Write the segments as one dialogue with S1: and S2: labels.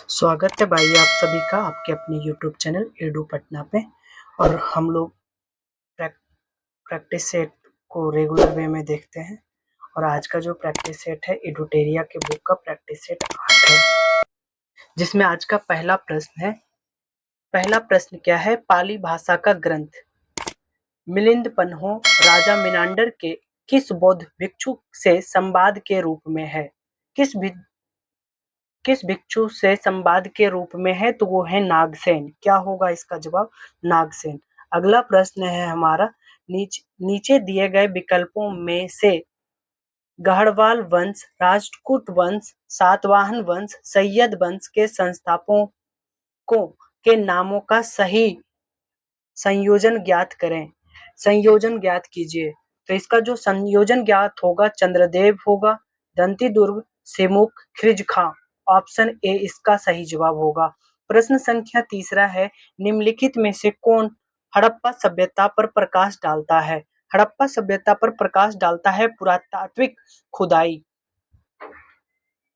S1: स्वागत है भाई आप सभी का आपके अपने यूट्यूब चैनल एडू पटना पे। और हम लोग प्रैक्टिस सेट को रेगुलर वे में देखते हैं। और आज का जो प्रैक्टिस सेट है एडुटेरिया के बुक का प्रैक्टिस सेट 8 है, जिसमें आज का पहला प्रश्न है। पहला प्रश्न क्या है? पाली भाषा का ग्रंथ मिलिंद पन्हो राजा मिनांडर के किस बौद्ध भिक्षु से संवाद के रूप में है? किस भिक्षु से संवाद के रूप में है? तो वो है नागसेन। क्या होगा इसका जवाब? नागसेन। अगला प्रश्न है हमारा, नीचे दिए गए विकल्पों में से गढ़वाल वंश, राष्ट्रकूट वंश, सातवाहन वंश, सैयद वंश के संस्थापकों के नामों का सही संयोजन ज्ञात करें। संयोजन ज्ञात कीजिए। तो इसका जो संयोजन ज्ञात होगा चंद्रदेव होगा, दंती दुर्ग, सिमुख, खिज खां। ऑप्शन ए इसका सही जवाब होगा। प्रश्न संख्या तीसरा है, निम्नलिखित में से कौन हड़प्पा सभ्यता पर प्रकाश डालता है? हड़प्पा सभ्यता पर प्रकाश डालता है पुरातात्विक खुदाई।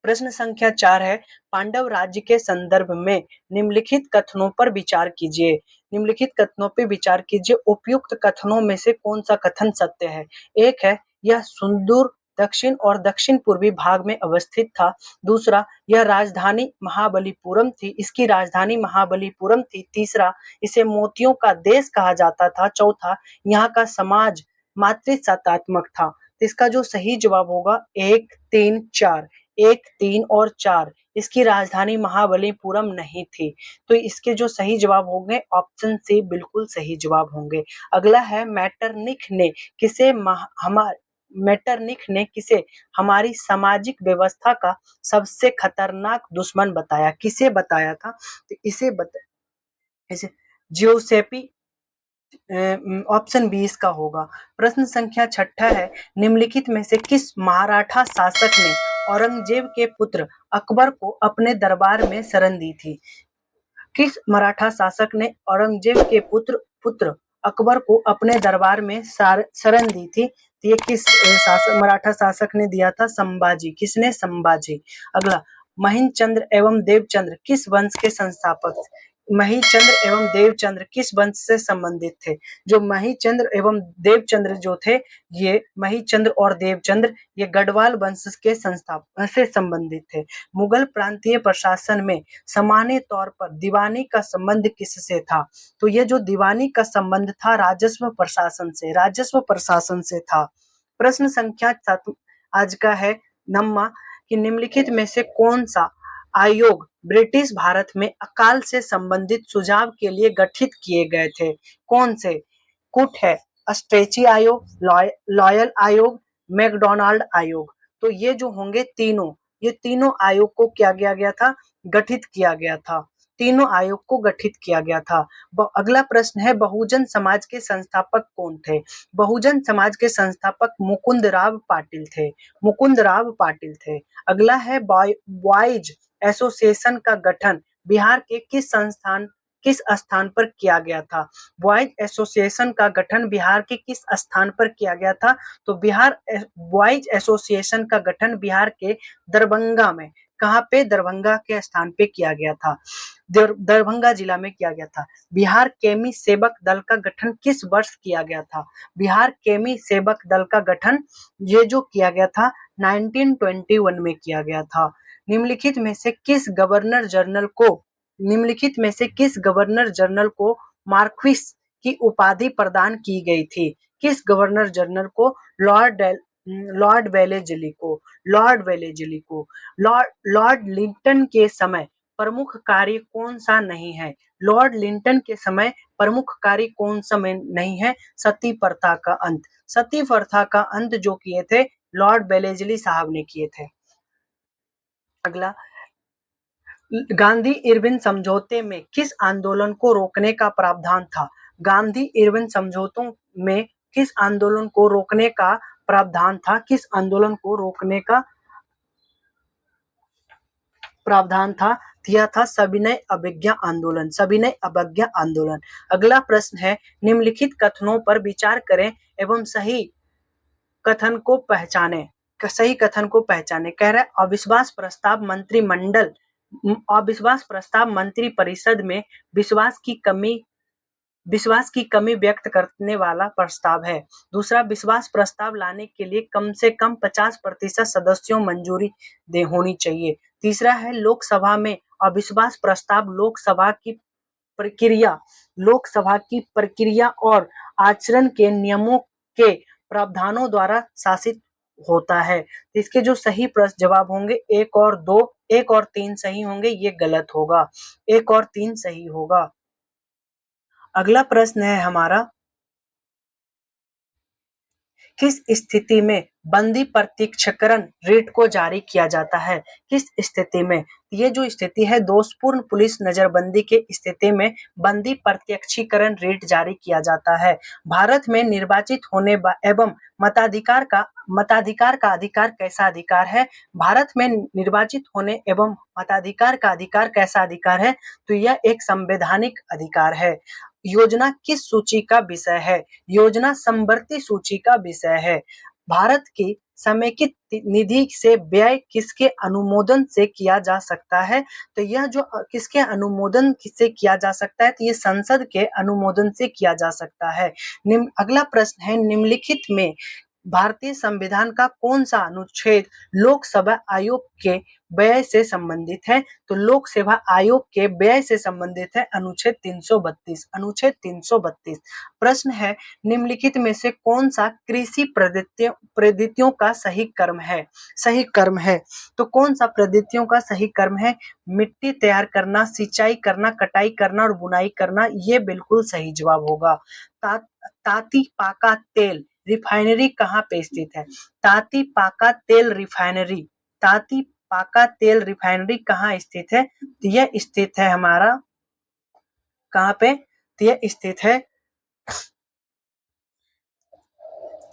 S1: प्रश्न संख्या 4 है, पांडव राज्य के संदर्भ में निम्नलिखित कथनों पर विचार कीजिए। निम्नलिखित कथनों पर विचार कीजिए। उपयुक्त कथनों में से कौन सा कथन सत्य है? एक है, यह सुदूर दक्षिण और दक्षिण पूर्वी भाग में अवस्थित था। दूसरा, यह राजधानी महाबलीपुरम थी, इसकी राजधानी महाबलीपुरम थी। तीसरा, इसे मोतियों का देश कहा जाता था। चौथा, यहाँ का समाज मातृसत्तात्मक था। इसका जो सही जवाब होगा 1, 3, 4, 1, 3 और 4। इसकी राजधानी महाबलीपुरम नहीं थी। तो इसके जो सही जवाब होंगे ऑप्शन सी बिल्कुल सही जवाब होंगे। अगला है, मेटरनिख ने किसे हमारी सामाजिक व्यवस्था का सबसे खतरनाक दुश्मन बताया? किसे बताया था? तो इसे जियोसेपी। ऑप्शन बी इसका होगा। प्रश्न संख्या 6 है, निम्नलिखित में से किस मराठा शासक ने औरंगजेब के पुत्र अकबर को अपने दरबार में शरण दी थी? किस मराठा शासक ने औरंगजेब के पुत्र अकबर को अपने दरबार में शरण दी थी? तो ये किस मराठा शासक ने दिया था? संभाजी। किसने? संभाजी। अगला, महिंद्रचंद्र एवं देवचंद्र किस वंश के संस्थापक? महिचंद्र एवं देवचंद्र किस वंश से संबंधित थे? जो महिचंद्र एवं देवचंद्र जो थे, ये महिचंद्र और देवचंद्र ये गढ़वाल वंश के संस्थापक से संबंधित थे। मुगल प्रांतीय प्रशासन में सामान्य तौर पर दीवानी का संबंध किससे था? तो ये जो दीवानी का संबंध था राजस्व प्रशासन से था। प्रश्न संख्या 7 आज का है नम्मा कि निम्नलिखित में से कौन सा आयोग ब्रिटिश भारत में अकाल से संबंधित सुझाव के लिए गठित किए गए थे? कौन से? कुट है, स्ट्रेची आयोग, लॉयल आयोग, मैकडोनाल्ड आयोग। तो ये जो होंगे ये तीनों आयोग को क्या किया गया था? गठित किया गया था। तीनों आयोग को गठित किया गया था। अगला प्रश्न है, बहुजन समाज के संस्थापक कौन थे? बहुजन समाज के संस्थापक मुकुंदराव पाटिल थे। अगला है, बॉयज एसोसिएशन का गठन बिहार के किस स्थान पर किया गया था? बॉयज एसोसिएशन का गठन बिहार के किस स्थान पर किया गया था? तो बॉयज एसोसिएशन का गठन बिहार के दरभंगा में। कहाँ पे? दरभंगा के स्थान पे किया गया था। दरभंगा जिला में किया गया था। बिहार केमी सेवक दल का गठन किस वर्ष किया गया था? बिहार केमी सेवक दल का गठन ये जो किया गया था 1921 में किया गया था। निम्नलिखित में से किस गवर्नर जनरल को मार्क्विस की उपाधि प्रदान की गई थी? किस गवर्नर जनरल को? लॉर्ड वेलेजली को। लॉर्ड लिंटन के समय प्रमुख कार्य कौन सा नहीं है? लॉर्ड लिंटन के समय प्रमुख कार्य कौन सा नहीं है? सती प्रथा का अंत। सती प्रथा का अंत जो किए थे लॉर्ड वेलेजली साहब ने किए थे। अगला, गांधी इरविन समझौते में किस आंदोलन को रोकने का प्रावधान था? गांधी इरविन समझौतों में किस आंदोलन को रोकने का प्रावधान था? किस आंदोलन को रोकने का प्रावधान था? यह था सविनय अवज्ञा आंदोलन। अगला प्रश्न है, निम्नलिखित कथनों पर विचार करें एवं सही कथन को पहचाने। कह रहा है, अविश्वास प्रस्ताव मंत्रिमंडल अविश्वास प्रस्ताव मंत्री परिषद में विश्वास की कमी व्यक्त करने वाला प्रस्ताव है। दूसरा, विश्वास प्रस्ताव लाने के लिए कम से कम 50% सदस्यों मंजूरी होनी चाहिए। तीसरा है, लोकसभा में अविश्वास प्रस्ताव लोकसभा की प्रक्रिया और आचरण के नियमों के प्रावधानों द्वारा शासित होता है। इसके जो सही प्रश्न जवाब होंगे 1 और 2, 1 और 3 सही होंगे, ये गलत होगा। 1 और 3 सही होगा। अगला प्रश्न है हमारा, किस स्थिति में बंदी प्रत्यक्षीकरण रिट को जारी किया जाता है? किस स्थिति में? ये जो स्थिति है, दोषपूर्ण पुलिस नजरबंदी के स्थिति में बंदी प्रत्यक्षीकरण रिट जारी किया जाता है। भारत में निर्वाचित होने एवं मताधिकार का अधिकार कैसा अधिकार है? भारत में निर्वाचित होने एवं मताधिकार का अधिकार कैसा अधिकार है? तो यह एक संवैधानिक अधिकार है। योजना किस सूची का विषय है? योजना समवर्ती सूची का विषय है। भारत की समेकित निधि से व्यय किसके अनुमोदन से किया जा सकता है? तो यह जो किसके अनुमोदन से किया जा सकता है? तो ये संसद के अनुमोदन से किया जा सकता है। अगला प्रश्न है, निम्नलिखित में भारतीय संविधान का कौन सा अनुच्छेद लोकसभा आयोग के व्यय से संबंधित है? तो लोकसभा आयोग के व्यय से संबंधित है अनुच्छेद 332। अनुच्छेद 332। प्रश्न है, निम्नलिखित में से कौन सा कृषि पद्धतियों का सही क्रम है? सही क्रम है। तो कौन सा पद्धतियों का सही क्रम है? मिट्टी तैयार करना, सिंचाई करना, कटाई करना और बुनाई करना, ये बिल्कुल सही जवाब होगा। ताती पाका तेल रिफाइनरी कहाँ पे स्थित है? ताती पाका तेल रिफाइनरी कहाँ स्थित है? तो यह स्थित है हमारा कहाँ पे? तो यह स्थित है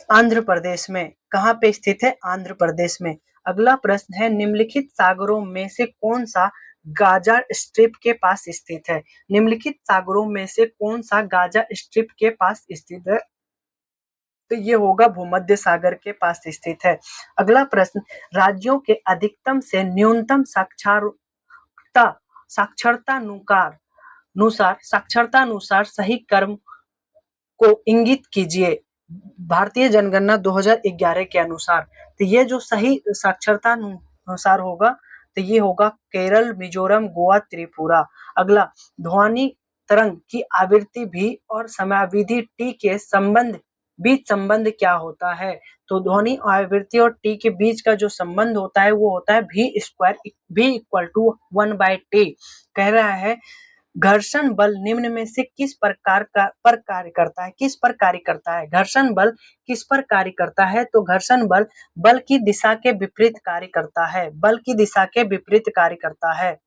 S1: आंध्र प्रदेश में। कहाँ पे स्थित है? आंध्र प्रदेश में। अगला प्रश्न है, निम्नलिखित सागरों में से कौन सा गाजा स्ट्रिप के पास स्थित है? निम्नलिखित सागरों में से कौन सा गाजा स्ट्रिप के पास स्थित है? तो ये होगा भूमध्य सागर के पास स्थित है। अगला प्रश्न, राज्यों के अधिकतम से न्यूनतम साक्षरता अनुसार सही क्रम को इंगित कीजिए। भारतीय जनगणना 2011 के अनुसार। तो ये जो सही साक्षरता अनुसार होगा, तो ये होगा केरल, मिजोरम, गोवा, त्रिपुरा। अगला, ध्वनि तरंग की आवृत्ति भी और समयावधि टी के बीच संबंध क्या होता है? तो ध्वनि आवृत्ति और टी के बीच का जो संबंध होता है वो होता है v = 1/t। कह रहा है, घर्षण बल निम्न में से किस प्रकार पर कार्य करता है? किस पर कार्य करता है? घर्षण बल किस पर कार्य करता है? तो घर्षण बल की दिशा के विपरीत कार्य करता है। बल की दिशा के विपरीत कार्य करता है।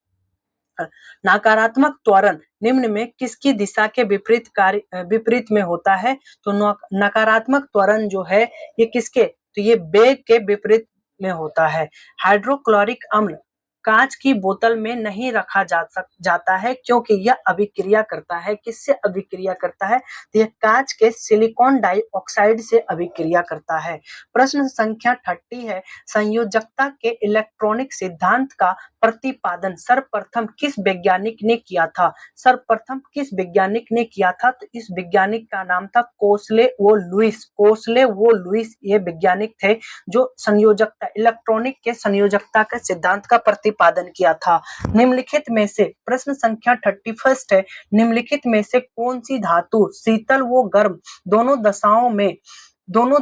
S1: नकारात्मक त्वरण निम्न में किसकी दिशा के विपरीत में होता है? तो नकारात्मक त्वरण जो है ये किसके? तो ये वेग के विपरीत में होता है। हाइड्रोक्लोरिक अम्ल कांच की बोतल में नहीं रखा जाता है क्योंकि यह अभिक्रिया करता है। किससे अभिक्रिया करता है? तो यह कांच के सिलिकॉन डाइऑक्साइड से अभिक्रिया करता है। प्रश्न संख्या 30 है, संयोजकता के इलेक्ट्रॉनिक सिद्धांत का प्रतिपादन सर्वप्रथम किस वैज्ञानिक ने किया था? सर्वप्रथम किस वैज्ञानिक ने किया था? तो इस वैज्ञानिक का नाम था कोसले वो लुइस। ये वैज्ञानिक थे जो इलेक्ट्रॉनिक के संयोजकता के सिद्धांत का प्रतिपादन किया था। निम्नलिखित में से प्रश्न संख्या 31 है, निम्नलिखित में से कौन सी धातु शीतल व गर्म दोनों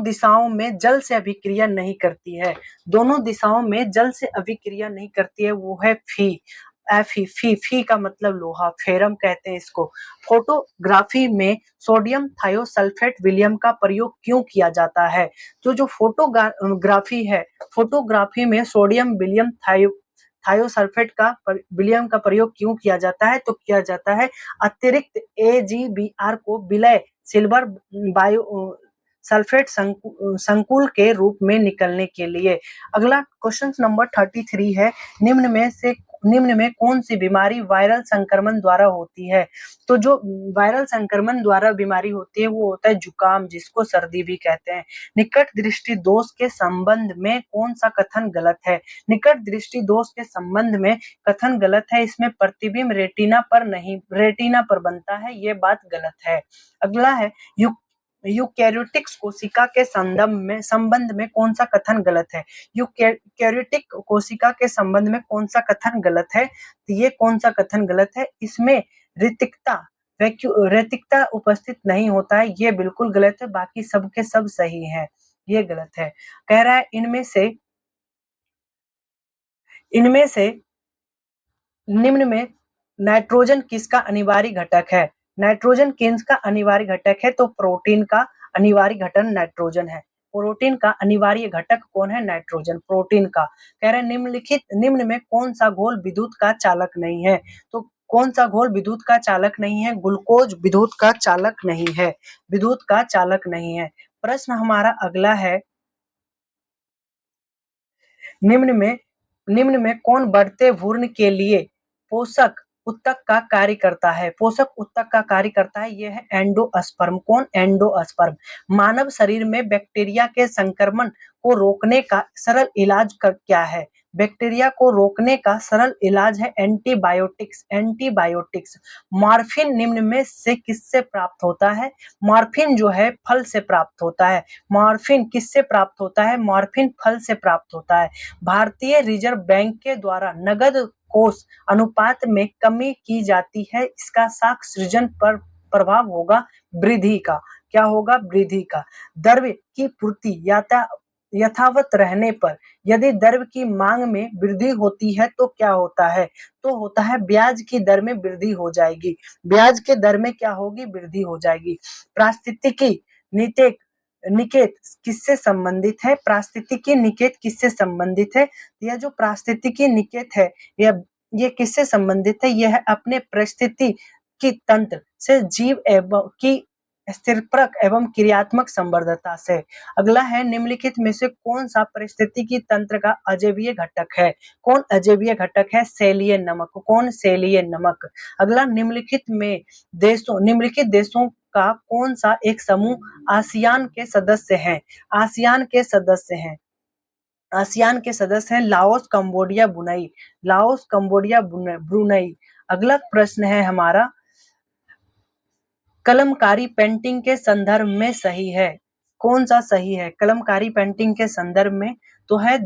S1: दिशाओं में जल से अभिक्रिया नहीं करती है? दोनों दिशाओं में जल से अभिक्रिया नहीं करती है, वो है फी का मतलब लोहा, फेरम कहते हैं इसको। फोटोग्राफी में सोडियम थायोसल्फेट विलियम का प्रयोग क्यों किया जाता है? तो जो फोटोग्राफी में सोडियम विलियम थायोसल्फेट का विलियम का प्रयोग क्यों किया जाता है? तो किया जाता है अतिरिक्त AgBr को विलय सिल्वर बायो सल्फेट संकुल के रूप में निकलने के लिए। अगला क्वेश्चन नंबर 33 है, निम्न में से निम्न में कौन सी बीमारी वायरल संक्रमण द्वारा होती है? तो जो वायरल संक्रमण द्वारा बीमारी होती है वो होता है जुकाम, जिसको सर्दी भी कहते हैं। निकट दृष्टि दोष के संबंध में कौन सा कथन गलत है? निकट दृष्टि दोष के संबंध में कथन गलत है, इसमें प्रतिबिंब रेटिना पर बनता है, ये बात गलत है। अगला है यूकैरियोटिक कोशिका के संबंध में कौन सा कथन गलत है? यूकैरियोटिक कोशिका के संबंध में कौन सा कथन गलत है? तो ये कौन सा कथन गलत है? इसमें रेतिकता उपस्थित नहीं होता है, ये बिल्कुल गलत है। बाकी सब के सब सही है, ये गलत है। कह रहा है इनमें से निम्न में नाइट्रोजन किसका अनिवार्य घटक है? नाइट्रोजन किसका अनिवार्य घटक है? तो प्रोटीन का अनिवार्य घटक नाइट्रोजन है। प्रोटीन का अनिवार्य घटक कौन है? नाइट्रोजन, प्रोटीन का। कह रहे निम्न में कौन सा घोल विद्युत का चालक नहीं है? तो कौन सा घोल विद्युत का चालक नहीं है? ग्लूकोज विद्युत का चालक नहीं है, विद्युत का चालक नहीं है। प्रश्न हमारा अगला है, निम्न में कौन बढ़ते भ्रूण के लिए पोषक उत्तक का कार्य करता है? पोषक उत्तक का कार्य करता है, यह है एंडोस्पर्म। कौन? एंडोस्पर्म। मानव शरीर में बैक्टीरिया के संक्रमण को रोकने का सरल इलाज क्या है? बैक्टीरिया को रोकने का सरल इलाज है एंटीबायोटिक्स। मॉर्फिन निम्न में से किससे प्राप्त होता है? मॉर्फिन जो है फल से प्राप्त होता है। मॉर्फिन किससे प्राप्त होता है? मॉर्फिन फल से प्राप्त होता है। भारतीय रिजर्व बैंक के द्वारा नगद कोष अनुपात में कमी की जाती है, इसका साख सृजन पर प्रभाव होगा वृद्धि का। क्या होगा? वृद्धि का। द्रव्य की पूर्ति यथावत रहने पर यदि द्रव्य की मांग में वृद्धि होती है तो क्या होता है? तो होता है ब्याज की दर में वृद्धि हो जाएगी। ब्याज के दर में क्या होगी? वृद्धि हो जाएगी। पारिस्थितिकी निकेत किससे संबंधित है? पारिस्थितिकी निकेत किससे संबंधित है? यह जो पारिस्थितिकी निकेत है ये किससे संबंधित है? यह अपने परिस्थिति की तंत्र से जीव एवं की स्थिरप्रक एवं क्रियात्मक संवर्धता से। अगला है निम्नलिखित में से कौन सा परिस्थितिकी तंत्र का अजैविक घटक है? कौन अजैविक घटक है? सेलीय नमक। कौन? सेलीय नमक। अगला निम्नलिखित देशों का कौन सा एक समूह आसियान के सदस्य हैं? आसियान के सदस्य हैं लाओस, कंबोडिया, ब्रुनई। अगला प्रश्न है हमारा, कलमकारी पेंटिंग के संदर्भ में सही है? कौन सा सही है कलमकारी पेंटिंग के संदर्भ में? तो है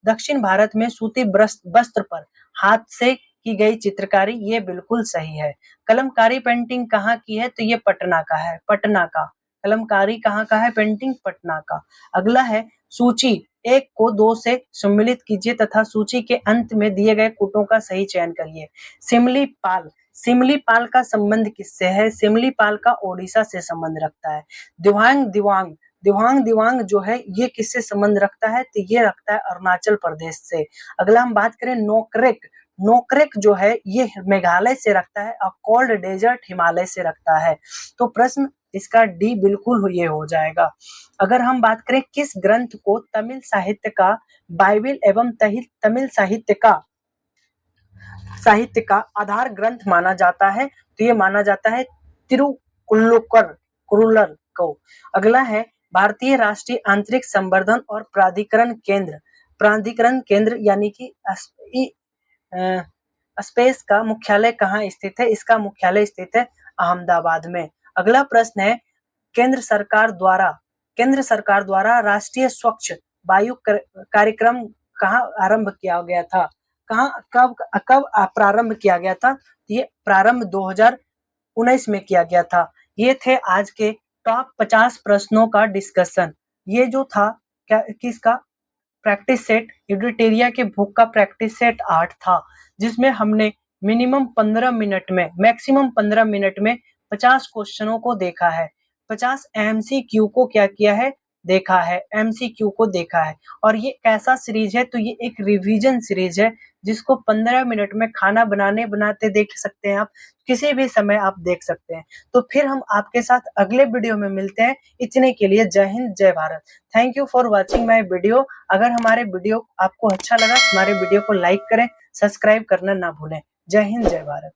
S1: दक्षिण भारत में सूती वस्त्र पर हाथ से की गई चित्रकारी, ये बिल्कुल सही है। कलमकारी पेंटिंग कहाँ की है? तो ये पटना का है, पटना का। कलमकारी कहाँ का है? पेंटिंग पटना का। अगला है सूची 1 को 2 से सम्मिलित कीजिए तथा सूची के अंत में दिए गए कूटों का सही चयन करिए। सिमलीपाल का संबंध किससे है? सिमलीपाल का ओडिशा से संबंध रखता है। दिवांग जो है ये किससे संबंध रखता है? तो ये रखता है अरुणाचल प्रदेश से। अगला हम बात करें नोकरेक जो है ये मेघालय से रखता है और कोल्ड डेजर्ट हिमालय से रखता है। तो प्रश्न इसका डी बिल्कुल ये हो जाएगा। अगर हम बात करें किस ग्रंथ को तमिल साहित्य का बाइबिल एवं तमिल साहित्य का आधार ग्रंथ माना जाता है, तो ये माना जाता है तिरुकुल्लुर को। अगला है भारतीय राष्ट्रीय आंतरिक संवर्धन और प्राधिकरण केंद्र यानी कि स्पेस का मुख्यालय कहाँ स्थित है? इसका मुख्यालय स्थित है अहमदाबाद में। अगला प्रश्न है केंद्र सरकार द्वारा राष्ट्रीय स्वच्छ वायु कार्यक्रम कहाँ आरंभ किया गया था? कब प्रारंभ किया गया था? ये प्रारंभ 2019 में किया गया था। ये थे आज के टॉप 50 प्रश्नों का डिस्कशन। ये जो था किसका प्रैक्टिस सेट, यूडिटेरिया के बुक का प्रैक्टिस सेट 8 था, जिसमें हमने मिनिमम 15 मिनट में मैक्सिमम 15 मिनट में 50 क्वेश्चनों को देखा है। 50 एमसीक्यू को क्या किया है? देखा है, एमसीक्यू को देखा है। और ये कैसा सीरीज है, तो ये एक रिवीजन सीरीज है जिसको 15 मिनट में खाना बनाते देख सकते हैं आप, किसी भी समय आप देख सकते हैं। तो फिर हम आपके साथ अगले वीडियो में मिलते हैं। इतने के लिए जय हिंद, जय Bharat. Thank you for watching my video. अगर हमारे वीडियो आपको अच्छा लगा, हमारे वीडियो को लाइक करें, सब्सक्राइब करना ना भूलें। जय हिंद, जय भारत।